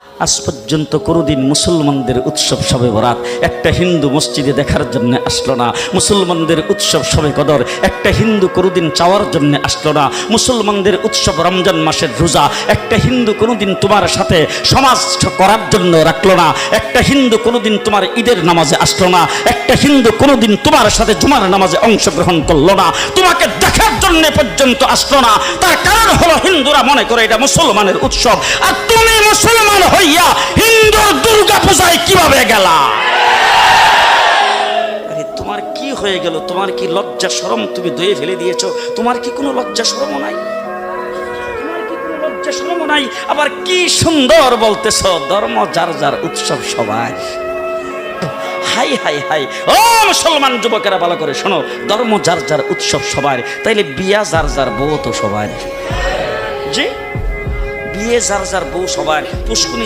আজ পর্যন্ত কোনোদিন মুসলমানদের উৎসব শবে বরাত একটা হিন্দু মসজিদে দেখার জন্য আসলো না। মুসলমানদের উৎসব শবে কদর একটা হিন্দু কোনোদিন চাওয়ার জন্য আসলো না। মুসলমানদের উৎসব রমজান মাসের রোজা একটা হিন্দু কোনোদিন তোমার সাথে সমাজ করার জন্য রাখলো না। একটা হিন্দু কোনোদিন তোমার ঈদের নামাজে আসলো না। একটা হিন্দু কোনোদিন তোমার সাথে জুমার নামাজে অংশগ্রহণ করলো না। তোমাকে দেখার জন্য পর্যন্ত আসলো না। তার কারণ হলো হিন্দুরা মনে করে এটা মুসলমানের উৎসব, আর তুমি মুসলমান হইয়া হিন্দুর দুর্গা পূজায় কিভাবে গেলা? আরে তোমার কি হয়ে গেল? তোমার কি লজ্জা শরম তুমি ধুয়ে ফেলে দিয়েছো? তোমার কি কোনো লজ্জা শরম নাই? তোমার কি কোনো লজ্জা শরম নাই? আবার কি সুন্দর বলতেছ, ধর্ম যার যার উৎসব সবাই। হাই হাই হাই, ও মুসলমান যুবকেরা ভালো করে শোনো, ধর্ম যার যার উৎসব সবার, তাইলে বিয়া যার যার বউ তো সবার। জি, বিয়ে যার যার বউ সবার। পুষ্কুনি